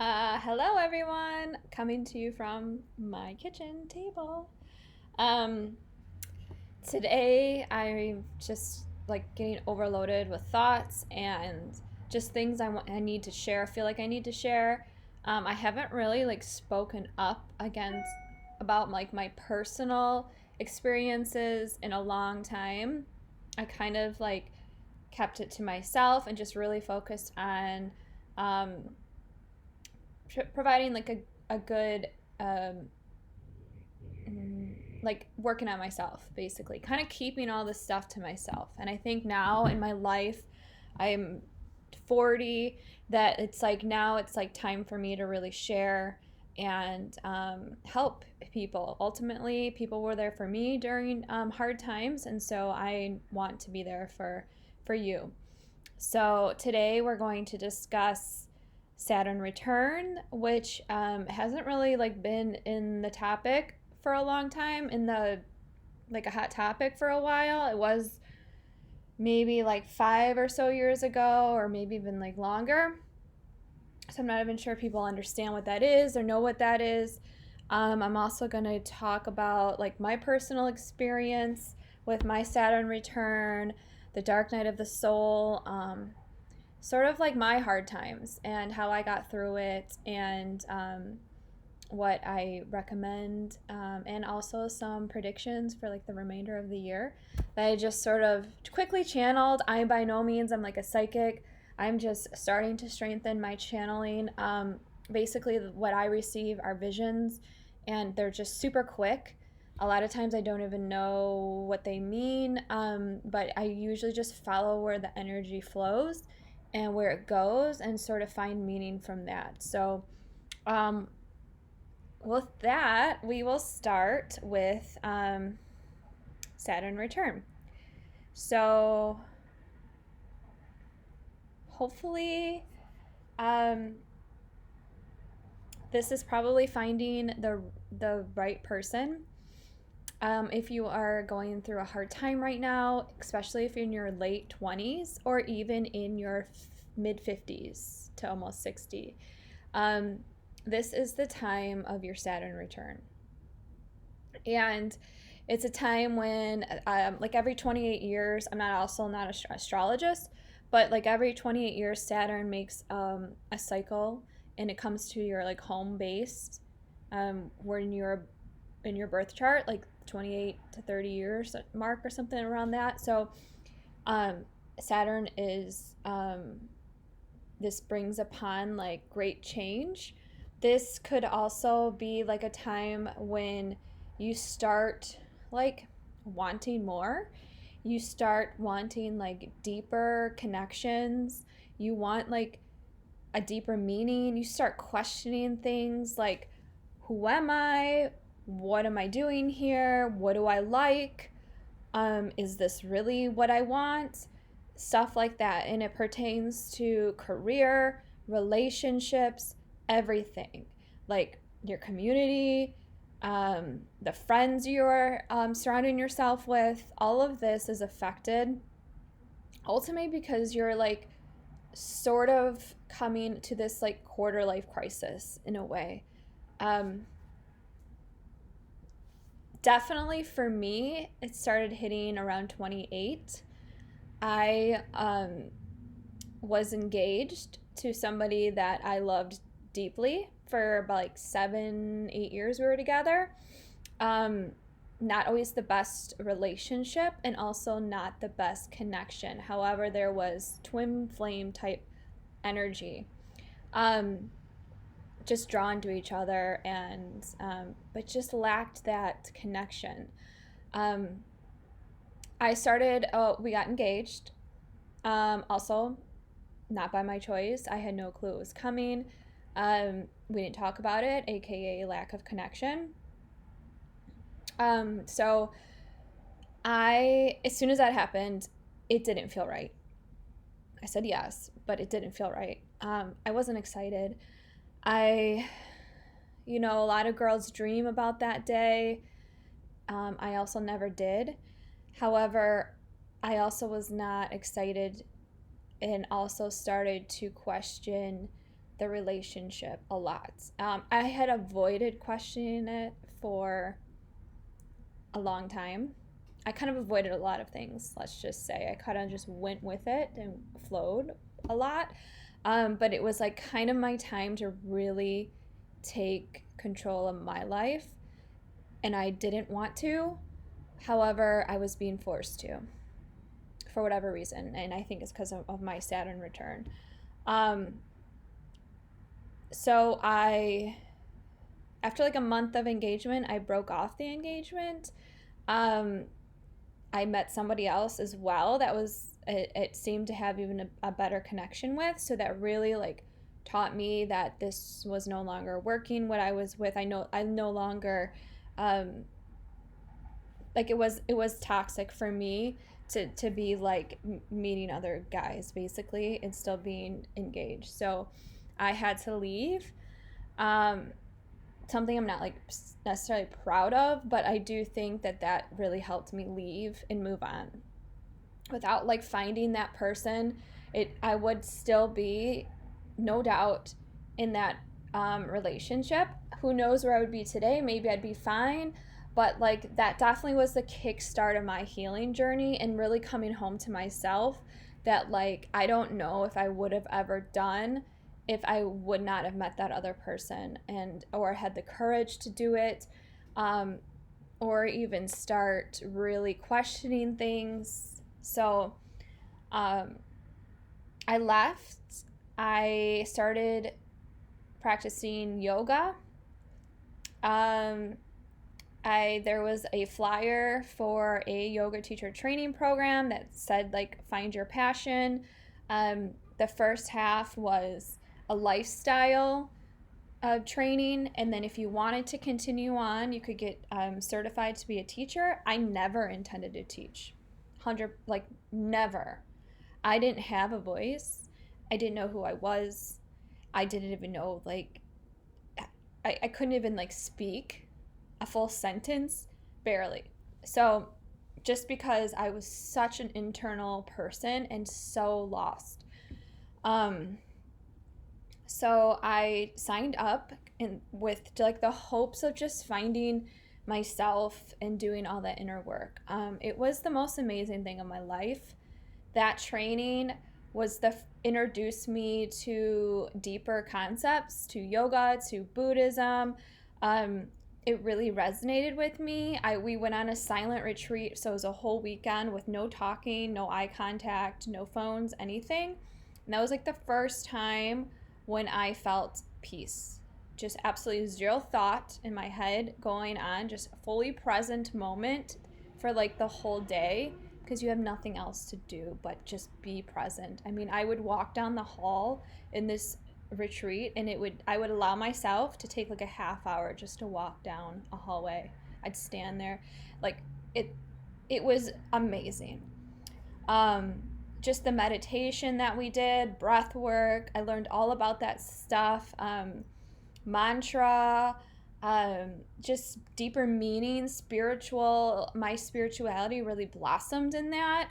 Hello everyone, coming to you from my kitchen table. Um, Today I'm just like getting overloaded with thoughts and just things I need to share. I feel like I need to share. I haven't really like spoken up against about like my personal experiences in a long time. I kind of like kept it to myself and just really focused on um, providing like a good um, like working on myself, basically kind of keeping all this stuff to myself. And I think now in my life, I'm 40, that it's like now it's like time for me to really share and help people. Ultimately, people were there for me during hard times, and so I want to be there for you. So today we're going to discuss Saturn return, which hasn't really like been in the topic for a long time, in the like a hot topic for a while. It was maybe like 5 or so years ago, or maybe even like longer. So I'm not even sure people understand what that is or know what that is. I'm also going to talk about like my personal experience with my Saturn return, the dark night of the soul, sort of like my hard times and how I got through it, and what I recommend, and also some predictions for like the remainder of the year that I just sort of quickly channeled. I by no means I'm like a psychic. I'm just starting to strengthen my channeling. Basically, what I receive are visions, and they're just super quick. A lot of times I don't even know what they mean, but I usually just follow where the energy flows and where it goes and sort of find meaning from that. So, um, with that, we will start with Saturn return. So, hopefully, um, this is probably finding the right person. If you are going through a hard time right now, especially if you're in your late 20s or even in your mid 50s to almost 60, um, this is the time of your Saturn return. And it's a time when, like every 28 years, I'm not an astrologist, but like every 28 years, Saturn makes a cycle, and it comes to your like home base, where in your birth chart, like 28 to 30 years mark or something around that. So, um, Saturn is this brings upon like great change. This could also be like a time when you start like wanting more. You start wanting like deeper connections. You want like a deeper meaning. You start questioning things like, who am I? What am I doing here? What do I like? Is this really what I want? Stuff like that. And it pertains to career, relationships, everything. Like your community, the friends you're surrounding yourself with. All of this is affected ultimately because you're like sort of coming to this like quarter life crisis in a way. Um, Definitely for me, it started hitting around 28. I was engaged to somebody that I loved deeply for about like 7, 8 years we were together. Um, Not always the best relationship and also not the best connection. However, there was twin flame type energy. Um, just drawn to each other, and but just lacked that connection. Um, we got engaged. Also, not by my choice. I had no clue it was coming. We didn't talk about it, aka lack of connection. So as soon as that happened, it didn't feel right. I said yes, but it didn't feel right. I wasn't excited. I, a lot of girls dream about that day. I also never did. However, I also was not excited and also started to question the relationship a lot. I had avoided questioning it for a long time. I kind of avoided a lot of things, let's just say. I kind of just went with it and flowed a lot. But it was like kind of my time to really take control of my life. And I didn't want to. However, I was being forced to for whatever reason. And I think it's because of my Saturn return. Um, so after like a month of engagement, I broke off the engagement. Um, I met somebody else as well that it seemed to have even a better connection with. So that really like taught me that this was no longer working. What I was with, I no longer, um, like it was toxic for me to be like meeting other guys basically and still being engaged. So I had to leave. Um, Something I'm not like necessarily proud of, but I do think that really helped me leave and move on. Without like finding that person, I would still be, no doubt, in that relationship. Who knows where I would be today? Maybe I'd be fine, but like that definitely was the kickstart of my healing journey and really coming home to myself. That like I don't know if I would have ever done if I would not have met that other person and or had the courage to do it, um, or even start really questioning things. So um, I left. I started practicing yoga. Um, there was a flyer for a yoga teacher training program that said like find your passion. The first half was a lifestyle training, and then if you wanted to continue on, you could get certified to be a teacher. I never intended to teach, 100 like never. I didn't have a voice. I didn't know who I was. I didn't even know like I couldn't even like speak a full sentence, barely. So just because I was such an internal person and so lost. Um, so I signed up and with like the hopes of just finding myself and doing all that inner work. It was the most amazing thing of my life. That training was introduced me to deeper concepts, to yoga, to Buddhism. Um, it really resonated with me. We went on a silent retreat, so it was a whole weekend with no talking, no eye contact, no phones, anything. And that was like the first time when I felt peace. Just absolutely zero thought in my head going on, just a fully present moment for like the whole day because you have nothing else to do but just be present. I mean, I would walk down the hall in this retreat and I would allow myself to take like a half hour just to walk down a hallway. I'd stand there. Like it was amazing. Um just the meditation that we did, breath work. I learned all about that stuff. Mantra, just deeper meaning, my spirituality really blossomed in that.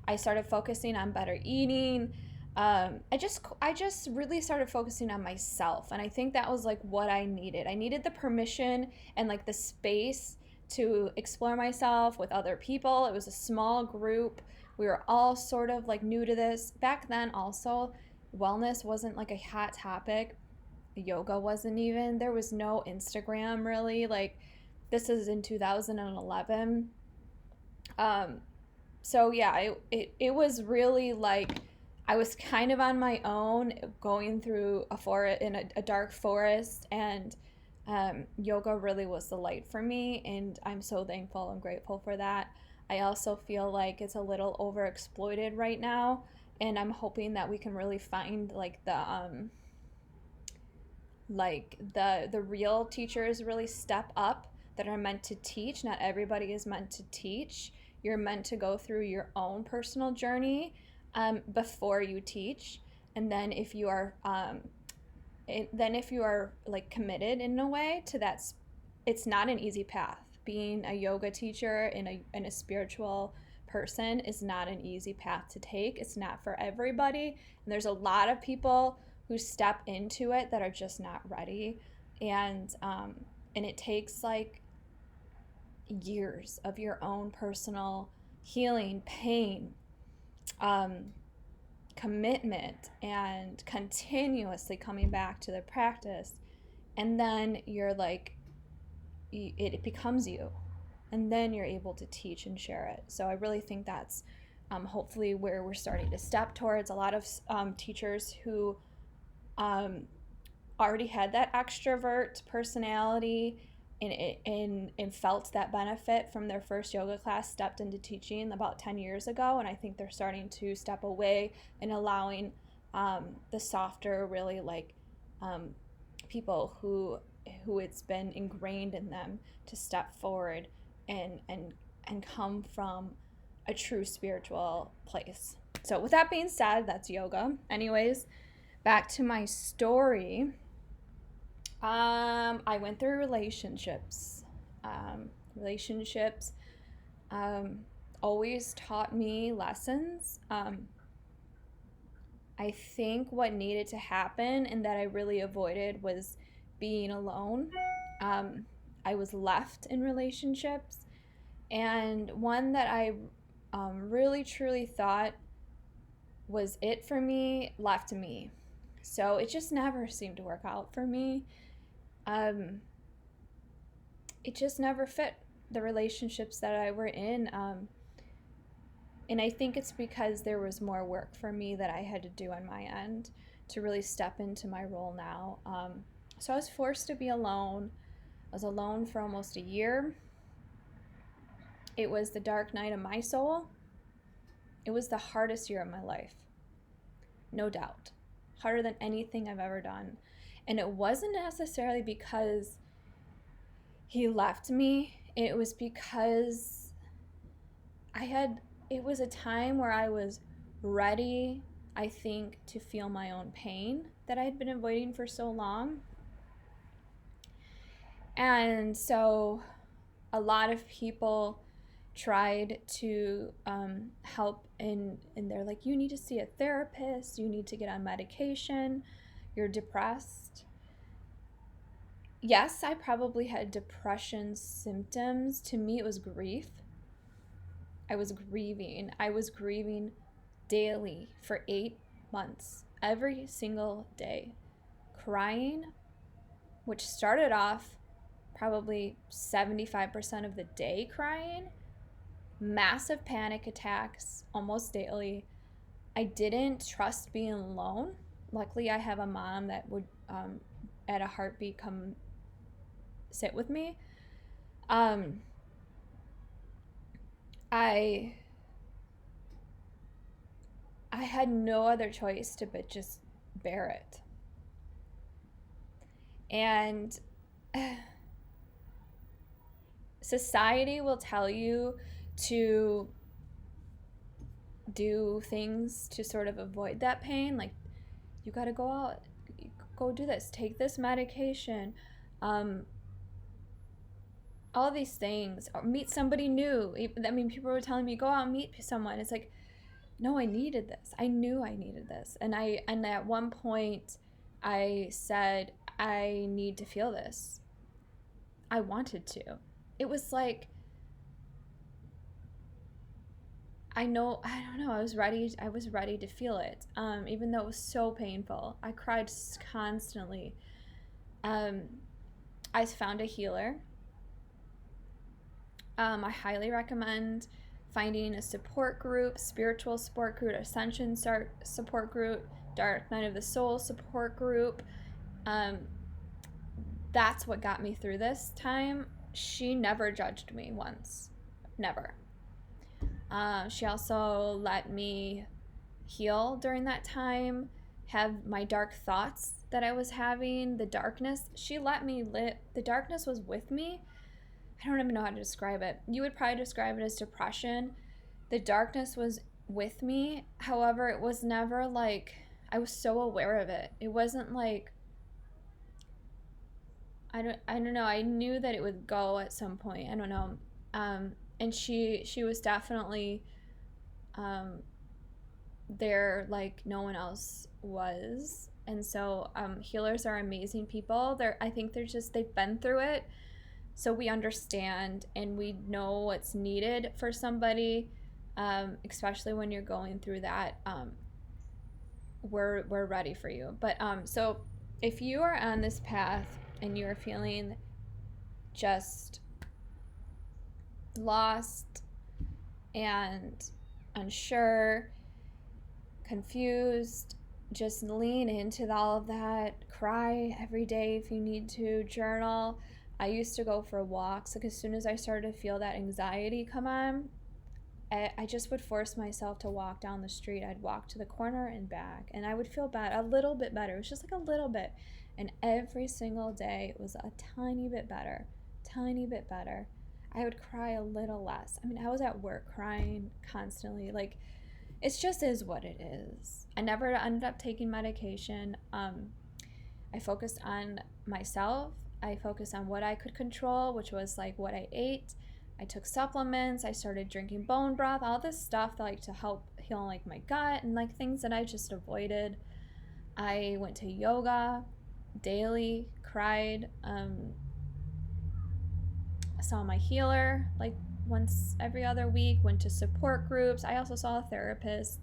I started focusing on better eating. I just really started focusing on myself. And I think that was like what I needed. I needed the permission and like the space to explore myself with other people. It was a small group. We were all sort of like new to this. Back then also, wellness wasn't like a hot topic. Yoga wasn't even. There was no Instagram really. Like this is in 2011. Um, so yeah, it was really like I was kind of on my own going through a dark forest, and yoga really was the light for me, and I'm so thankful and grateful for that. I also feel like it's a little overexploited right now, and I'm hoping that we can really find the real teachers really step up that are meant to teach. Not everybody is meant to teach. You're meant to go through your own personal journey before you teach, and then if you are like committed in a way to that, it's not an easy path. Being a yoga teacher and a spiritual person is not an easy path to take. It's not for everybody, and there's a lot of people who step into it that are just not ready. And it takes like years of your own personal healing, pain, um, commitment, and continuously coming back to the practice. And then you're like, it becomes you. And then you're able to teach and share it. So I really think that's hopefully where we're starting to step towards. A lot of teachers who already had that extrovert personality and felt that benefit from their first yoga class stepped into teaching about 10 years ago. And I think they're starting to step away and allowing the softer, really like people who it's been ingrained in them to step forward and come from a true spiritual place. So with that being said, that's yoga. Anyways, back to my story. I went through relationships. Relationships always taught me lessons. I think what needed to happen and that I really avoided was being alone. I was left in relationships, and one that I really truly thought was it for me left me. So it just never seemed to work out for me. It just never fit the relationships that I were in. And I think it's because there was more work for me that I had to do on my end to really step into my role now. So I was forced to be alone. I was alone for almost a year. It was the dark night of my soul. It was the hardest year of my life, no doubt. Harder than anything I've ever done. And it wasn't necessarily because he left me. It was because it was a time where I was ready, I think, to feel my own pain that I had been avoiding for so long. And so a lot of people tried to help, and they're like, you need to see a therapist, you need to get on medication, you're depressed. Yes, I probably had depression symptoms. To me, it was grief. I was grieving daily for 8 months, every single day, crying, which started off probably 75% of the day crying, massive panic attacks almost daily. I didn't trust being alone. Luckily, I have a mom that would, at a heartbeat, come sit with me. I had no other choice but just bear it. And society will tell you to do things to sort of avoid that pain. Like, you got to go out, go do this, take this medication, all these things, or meet somebody new. I mean, people were telling me, go out and meet someone. It's like, no, I needed this. I knew I needed this. And at one point I said, I need to feel this. I wanted to. It was like, I don't know, I was ready to feel it. Even though it was so painful. I cried constantly. I found a healer. I highly recommend finding a support group, spiritual support group, ascension support group, dark night of the soul support group. That's what got me through this time. She never judged me once. Never. She also let me heal during that time, have my dark thoughts that I was having, the darkness. She let me live. The darkness was with me. I don't even know how to describe it. You would probably describe it as depression. The darkness was with me. However, it was never like, I was so aware of it. It wasn't like, I don't know. I knew that it would go at some point. I don't know. And she was definitely there like no one else was. And so healers are amazing people. I think they've been through it. So we understand and we know what's needed for somebody, especially when you're going through that. We're ready for you. But so if you are on this path and you're feeling just lost and unsure, confused, just lean into all of that. Cry every day if you need to. Journal. I used to go for walks. Like, as soon as I started to feel that anxiety come on, I just would force myself to walk down the street. I'd walk to the corner and back, and I would feel a little bit better. It was just like a little bit. And every single day it was a tiny bit better, tiny bit better. I would cry a little less. I mean, I was at work crying constantly. Like, it's just is what it is. I never ended up taking medication. I focused on myself. I focused on what I could control, which was like what I ate. I took supplements. I started drinking bone broth, all this stuff that, like, to help heal like my gut and like things that I just avoided. I went to yoga daily, cried, saw my healer like once every other week, went to support groups. I also saw a therapist.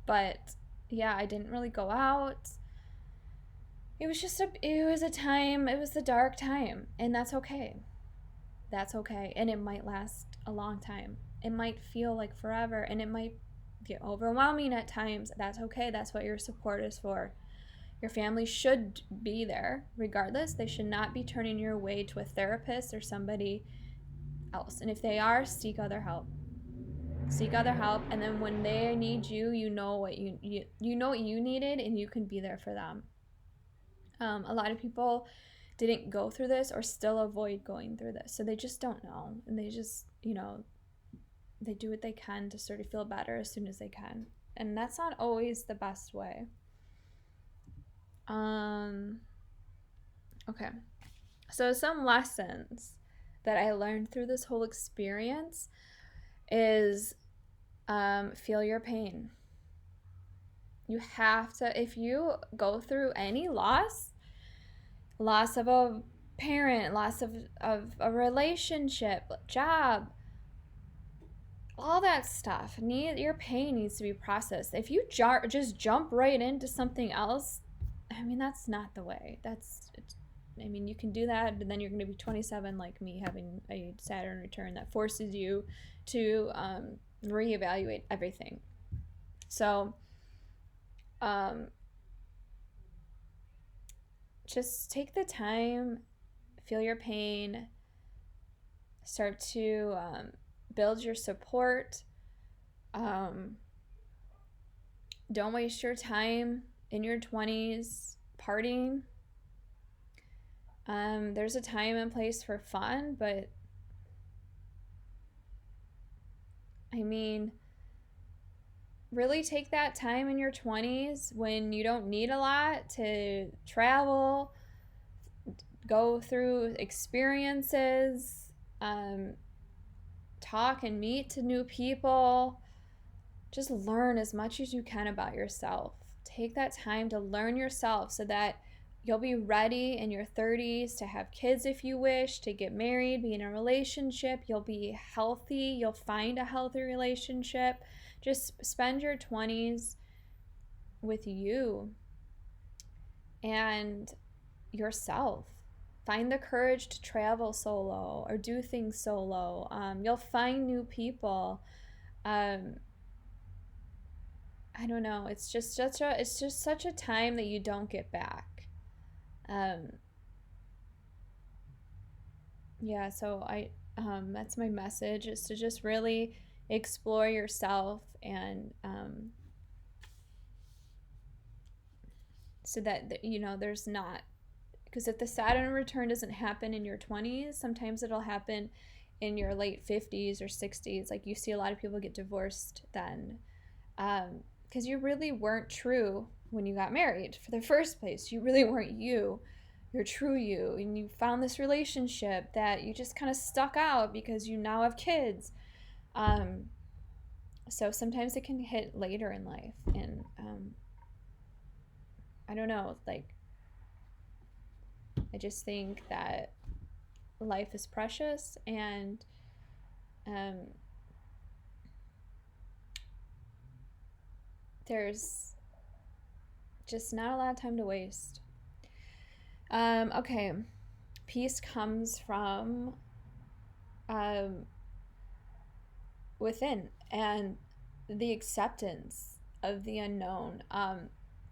But yeah, I didn't really go out. It was a dark time, and that's okay. That's okay. And it might last a long time. It might feel like forever, and it might get overwhelming at times. That's okay. That's what your support is for. Your family should be there regardless. They should not be turning you away to a therapist or somebody else. And if they are, seek other help. Seek other help, and then when they need you, you know what you know what you needed, and you can be there for them. A lot of people didn't go through this or still avoid going through this, so they just don't know, and they just, they do what they can to sort of feel better as soon as they can, and that's not always the best way. Okay, so some lessons that I learned through this whole experience is feel your pain. You have to, if you go through any loss of a parent, loss of a relationship, job, all that stuff, your pain needs to be processed. If you just jump right into something else, I mean, that's not the way. You can do that, but then you're going to be 27 like me, having a Saturn return that forces you to reevaluate everything. So just take the time, feel your pain, start to build your support. Don't waste your time in your 20s partying. There's a time and place for fun, but really take that time in your 20s when you don't need a lot to travel, go through experiences, talk and meet to new people. Just learn as much as you can about yourself. Take that time to learn yourself so that you'll be ready in your 30s to have kids if you wish, to get married, be in a relationship. You'll be healthy. You'll find a healthy relationship. Just spend your 20s with you and yourself. Find the courage to travel solo or do things solo. You'll find new people. I don't know. It's just such a time that you don't get back. Yeah, so that's my message, is to just really explore yourself, and so that there's not, because if the Saturn return doesn't happen in your 20s, sometimes it'll happen in your late 50s or 60s. Like, you see a lot of people get divorced then, because you really weren't true when you got married for the first place. You really weren't your true you, and you found this relationship that you just kind of stuck out because you now have kids. So sometimes it can hit later in life. And I don't know, like, I just think that life is precious, and um, there's just not a lot of time to waste. Okay. Peace comes from um, within, and the acceptance of the unknown.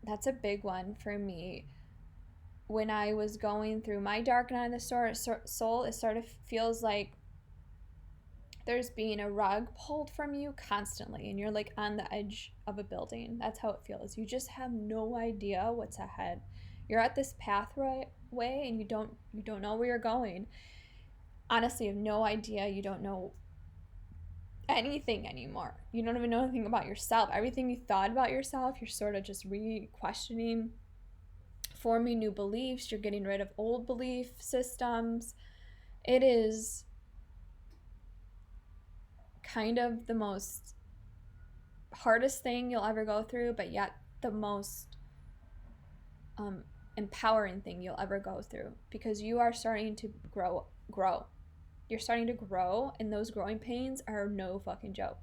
That's a big one for me. When I was going through my dark night of the soul, it sort of feels like there's being a rug pulled from you constantly, and you're like on the edge of a building. That's how it feels. You just have no idea what's ahead. You're at this pathway and you don't know where you're going. Honestly, you have no idea. You don't know anything anymore. You don't even know anything about yourself. Everything you thought about yourself, you're sort of just re-questioning, forming new beliefs. You're getting rid of old belief systems. It is kind of the most hardest thing you'll ever go through, but yet the most empowering thing you'll ever go through, because you are starting to grow. You're starting to grow, and those growing pains are no fucking joke.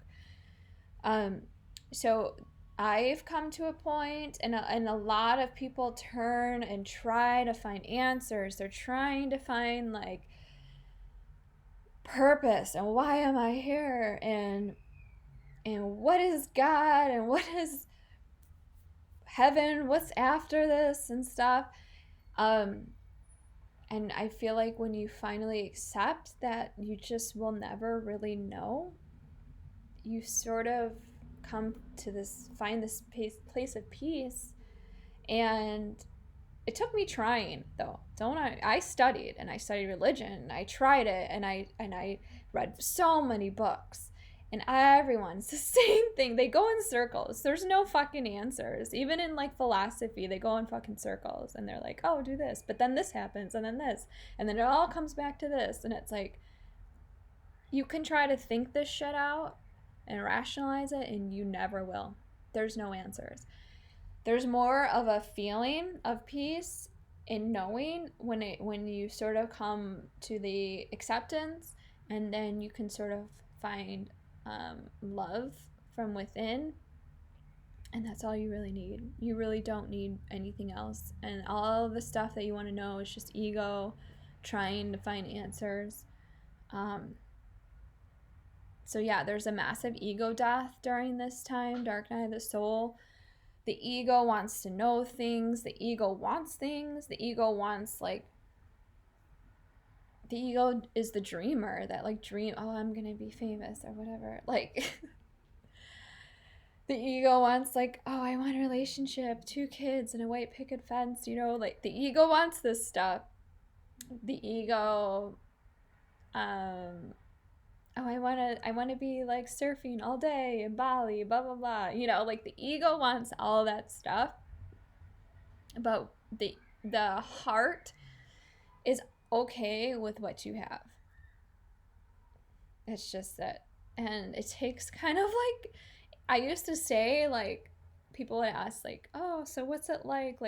So I've come to a point, and a lot of people turn and try to find answers. They're trying to find like purpose, and why am I here, and what is God, and what is heaven, what's after this and stuff. And I feel like when you finally accept that you just will never really know, you sort of come to find this place of peace. And it took me trying, though. I studied, and I studied religion, and I tried it, and I read so many books, and everyone's the same thing. They go in circles. There's no fucking answers. Even in like philosophy, they go in fucking circles, and they're like, oh, do this, but then this happens, and then this, and then it all comes back to this. And it's like, you can try to think this shit out and rationalize it, and you never will. There's no answers. There's more of a feeling of peace in knowing when you sort of come to the acceptance, and then you can sort of find love from within, and that's all you really need. You really don't need anything else, and all of the stuff that you want to know is just ego trying to find answers. So yeah, there's a massive ego death during this time, dark night of the soul. The ego wants to know things. The ego wants things. The ego wants, like, the ego is the dreamer that, like, oh, I'm gonna be famous or whatever. Like, the ego wants, like, oh, I want a relationship, 2 kids and a white picket fence, you know, like, the ego wants this stuff. The ego, oh, I wanna be like surfing all day in Bali, blah blah blah. You know, like, the ego wants all that stuff, but the heart is okay with what you have. It's just that, and it takes kind of like, I used to say, like, people would ask, like, oh, so what's it like,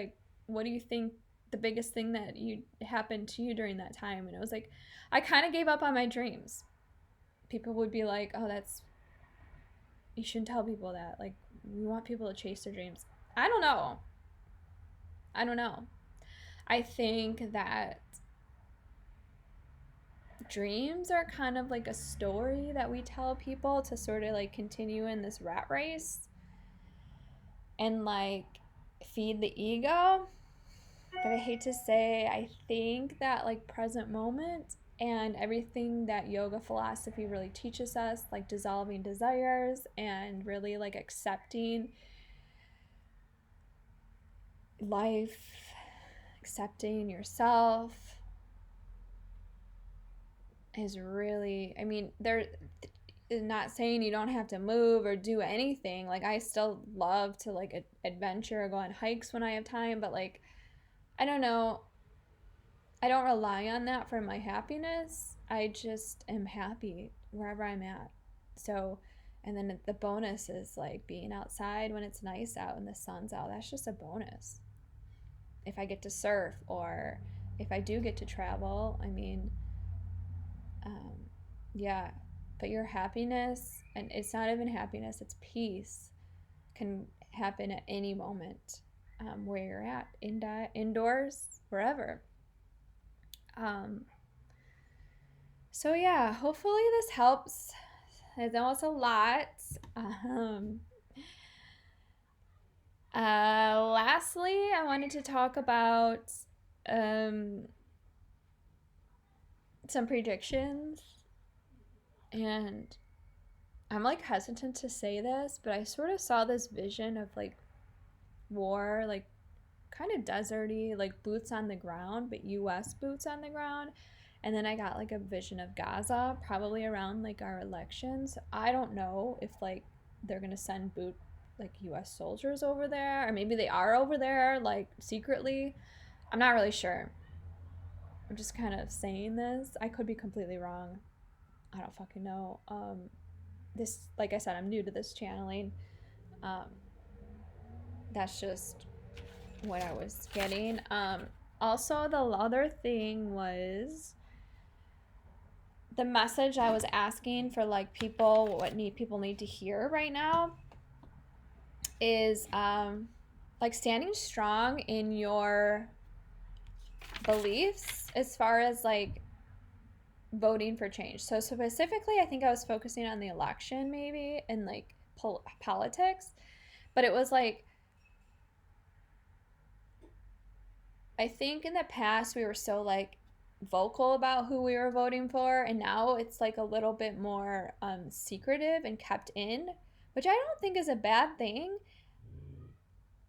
what do you think the biggest thing that happened to you during that time? And it was like, I kind of gave up on my dreams. People would be like, oh, you shouldn't tell people that, like, we want people to chase their dreams. I don't know. I think that dreams are kind of like a story that we tell people to sort of like continue in this rat race and like feed the ego. But I hate to say, I think that like present moment and everything that yoga philosophy really teaches us, like dissolving desires and really like accepting life, accepting yourself, is really, I mean, they're not saying you don't have to move or do anything. Like, I still love to like adventure or go on hikes when I have time, but like, I don't know, I don't rely on that for my happiness. I just am happy wherever I'm at. So, And then the bonus is like being outside when it's nice out and the sun's out. That's just a bonus. If I get to surf, or if I do get to travel, I mean, um, yeah. But your happiness, and it's not even happiness, it's peace, can happen at any moment, where you're at, indoors, wherever. Um, so, yeah, hopefully this helps. I know it's a lot. Um, Lastly, I wanted to talk about um, some predictions. And I'm like hesitant to say this, but I sort of saw this vision of like war, like kind of deserty, like boots on the ground, but US boots on the ground. And then I got like a vision of Gaza, probably around like our elections. I don't know if like they're gonna send like US soldiers over there, or maybe they are over there like secretly. I'm not really sure. I'm just kind of saying this. I could be completely wrong. I don't fucking know. This, like I said, I'm new to this channeling. Um, that's just what I was getting. Also, the other thing was the message I was asking for, like people, what people need to hear right now is like standing strong in your beliefs as far as like voting for change. So specifically, I think I was focusing on the election maybe and like politics, but it was like I think in the past we were so like vocal about who we were voting for, and now it's like a little bit more secretive and kept in, which I don't think is a bad thing.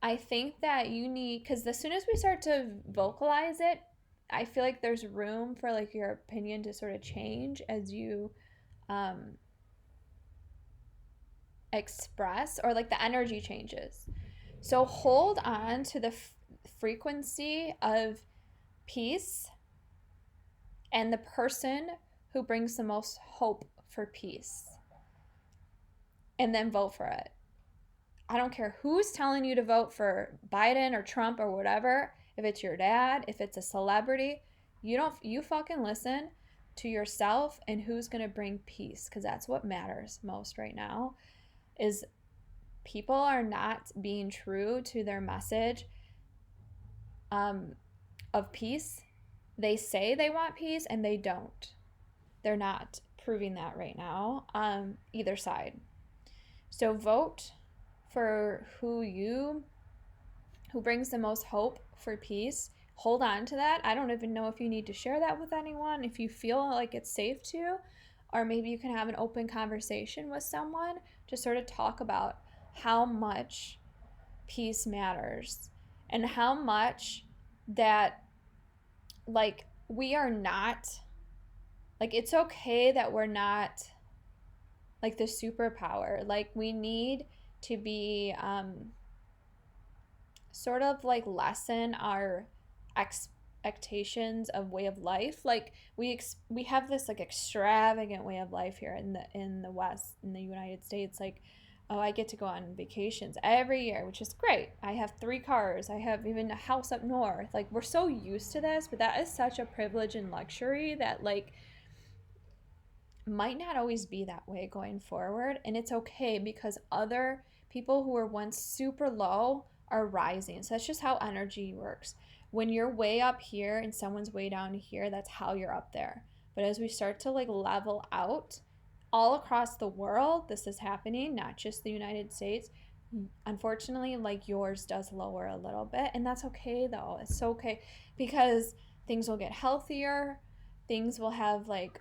I think that you need, because as soon as we start to vocalize it, I feel like there's room for like your opinion to sort of change as you um, express, or like the energy changes. So hold on to the frequency of peace and the person who brings the most hope for peace, and then vote for it. I don't care who's telling you to vote for Biden or Trump or whatever. If it's your dad, if it's a celebrity, you fucking listen to yourself and who's going to bring peace, because that's what matters most right now. Is people are not being true to their message of peace. They say they want peace and they don't. They're not proving that right now, either side. So vote for who brings the most hope for peace. Hold on to that. I don't even know if you need to share that with anyone, if you feel like it's safe to, or maybe you can have an open conversation with someone to sort of talk about how much peace matters, and how much that like we are not, like it's okay that we're not like the superpower. Like we need to be sort of like lessen our expectations of way of life. Like we have this like extravagant way of life here in the West, in the United States. Like, oh, I get to go on vacations every year, which is great. I have 3 cars. I have even a house up north. Like we're so used to this, but that is such a privilege and luxury that like might not always be that way going forward. And it's okay, because other people who were once super low are rising. So that's just how energy works. When you're way up here and someone's way down here, that's how you're up there. But as we start to like level out all across the world, this is happening, not just the United States. Unfortunately, like yours does lower a little bit, and that's okay though. It's okay, because things will get healthier, things will have like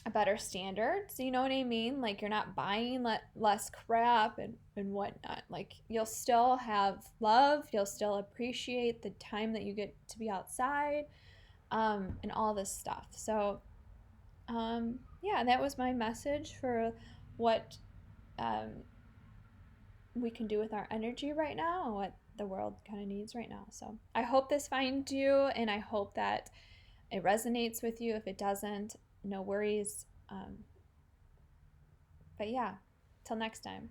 a better standards, you know what I mean? Like you're not buying less crap and whatnot. Like you'll still have love, you'll still appreciate the time that you get to be outside, and all this stuff. So yeah, that was my message for what we can do with our energy right now, and what the world kind of needs right now. So I hope this finds you, and I hope that it resonates with you. If it doesn't, no worries. But yeah, till next time.